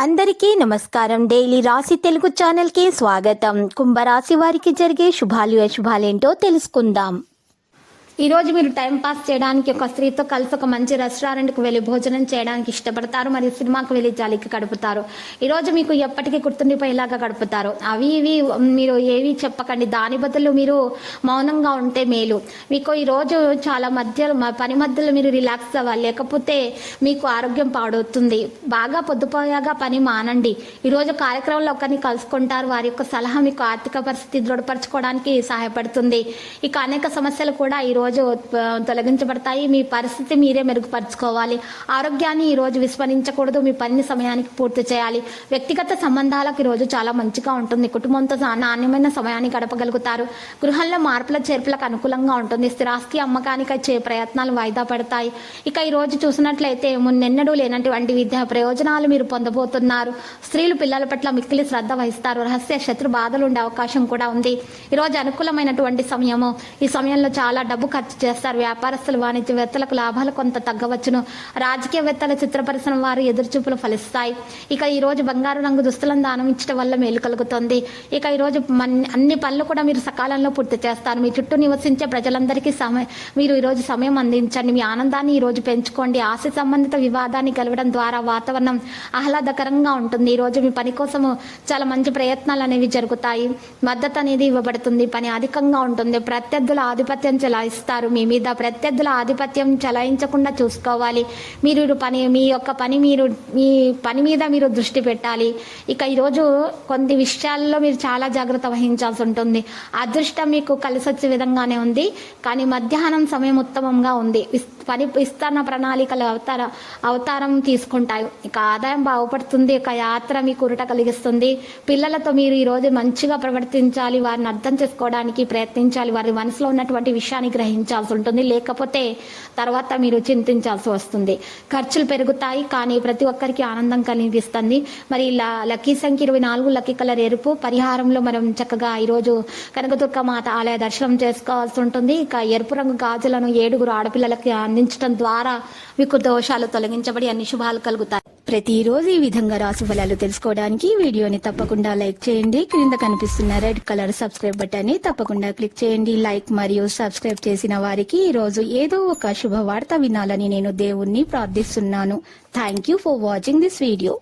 అందరికీ నమస్కారం. డైలీ రాశి తెలుగు ఛానల్కి స్వాగతం. కుంభరాశి వారికి జరిగే శుభాలు అశుభాలేంటో తెలుసుకుందాం. ఈరోజు మీరు టైం పాస్ చేయడానికి ఒక స్త్రీతో కలిసి ఒక మంచి రెస్టారెంట్కి వెళ్ళి భోజనం చేయడానికి ఇష్టపడతారు, మరియు సినిమాకి వెళ్ళి జాలికి గడుపుతారు. ఈరోజు మీకు ఎప్పటికీ గుర్తుండిపోయేలాగా గడుపుతారు. అవి ఇవి మీరు ఏవి చెప్పకండి, దాని బదులు మీరు మౌనంగా ఉంటే మేలు. మీకు ఈరోజు చాలా పని మధ్యలో మీరు రిలాక్స్ అవ్వాలి, లేకపోతే మీకు ఆరోగ్యం పాడవుతుంది. బాగా పొద్దుపోయాగా పని మానండి. ఈరోజు కార్యక్రమంలో ఒకరిని కలుసుకుంటారు, వారి యొక్క సలహా మీకు ఆర్థిక పరిస్థితి దృఢపరచుకోవడానికి సహాయపడుతుంది. ఇక అనేక సమస్యలు కూడా ఈరోజు తొలగించబడతాయి. మీ పరిస్థితి మీరే మెరుగుపరచుకోవాలి. ఆరోగ్యాన్ని ఈరోజు విస్మరించకూడదు. మీ పని సమయానికి పూర్తి చేయాలి. వ్యక్తిగత సంబంధాలకు ఈరోజు చాలా మంచిగా ఉంటుంది. కుటుంబంతో నాణ్యమైన సమయాన్ని గడపగలుగుతారు. గృహంలో మార్పుల చేర్పులకు అనుకూలంగా ఉంటుంది. స్థిరాస్తి అమ్మకానికి వచ్చే ప్రయత్నాలు వాయిదా పడతాయి. ఇక ఈరోజు చూసినట్లయితే మున్నెన్నడూ లేనటువంటి విద్యా ప్రయోజనాలు మీరు పొందబోతున్నారు. స్త్రీలు పిల్లల పట్ల మిక్కిలి శ్రద్ధ వహిస్తారు. రహస్య శత్రు బాధలు ఉండే అవకాశం కూడా ఉంది. ఈరోజు అనుకూలమైనటువంటి సమయము. ఈ సమయంలో చాలా డబ్బు ఖర్చు చేస్తారు. వ్యాపారస్తులు వాణిజ్యవేత్తలకు లాభాలు కొంత తగ్గవచ్చును. రాజకీయవేత్తల చిత్ర పరిశ్రమ వారి ఎదురుచూపులు ఫలిస్తాయి. ఇక ఈ రోజు బంగారు రంగు దుస్తులను దానం ఇచ్చడం వల్ల మేలు కలుగుతుంది. ఇక ఈరోజు అన్ని పనులు కూడా మీరు సకాలంలో పూర్తి చేస్తారు. మీ చుట్టూ నివసించే ప్రజలందరికీ మీరు ఈరోజు సమయం అందించండి. మీ ఆనందాన్ని ఈరోజు పెంచుకోండి. ఆస్తి సంబంధిత వివాదాన్ని కలవడం ద్వారా వాతావరణం ఆహ్లాదకరంగా ఉంటుంది. ఈరోజు మీ పని కోసము చాలా మంచి ప్రయత్నాలు అనేవి జరుగుతాయి. మద్దతు అనేది ఇవ్వబడుతుంది. పని అధికంగా ఉంటుంది. ప్రత్యర్థుల ఆధిపత్యం చెలాయిస్తారు. మీ మీద ప్రత్యర్థుల ఆధిపత్యం చెలాయించకుండా చూసుకోవాలి. మీ పని మీద మీరు దృష్టి పెట్టాలి. ఇక ఈరోజు కొన్ని విషయాల్లో మీరు చాలా జాగ్రత్త వహించాల్సి ఉంటుంది. అదృష్టం మీకు కలిసి వచ్చే విధంగానే ఉంది, కానీ మధ్యాహ్నం సమయం ఉత్తమంగా ఉంది. విస్తరణ ప్రణాళికలు అవతారం తీసుకుంటాయి. ఇక ఆదాయం బాగుపడుతుంది. ఇక యాత్ర మీకు ఉరట కలిగిస్తుంది. పిల్లలతో మీరు ఈరోజు మంచిగా ప్రవర్తించాలి. వారిని అర్థం చేసుకోవడానికి ప్రయత్నించాలి. వారి మనసులో ఉన్నటువంటి విషయాన్ని గ్రహించాల్సి ఉంటుంది, లేకపోతే తర్వాత మీరు చింతించాల్సి వస్తుంది. ఖర్చులు పెరుగుతాయి, కానీ ప్రతి ఒక్కరికి ఆనందం కలిగిస్తుంది. మరి లక్కీ సంఖ్య 24, లక్కీ కలర్ ఎరుపు. పరిహారంలో మనం చక్కగా ఈరోజు కనకదుర్గ మాత ఆలయ దర్శనం చేసుకోవాల్సి ఉంటుంది. ఇక ఎరుపు రంగు గాజులను 7 ఆడపిల్లలకి అందించడం ద్వారా మీకు దోషాలు తొలగించబడి అన్ని శుభాలు కలుగుతాయి. ప్రతిరోజు ఈ విధంగా రాశి ఫలాలు తెలుసుకోవడానికి వీడియోని తప్పకుండా లైక్ చేయండి. క్రింద కనిపిస్తున్న రెడ్ కలర్ సబ్స్క్రైబ్ బటన్ ని తప్పకుండా క్లిక్ చేయండి. లైక్ మరియు సబ్స్క్రైబ్ చేసిన వారికి ఈ రోజు ఏదో ఒక శుభవార్త వినాలని నేను దేవుణ్ణి ప్రార్థిస్తున్నాను. Thank you for watching this video.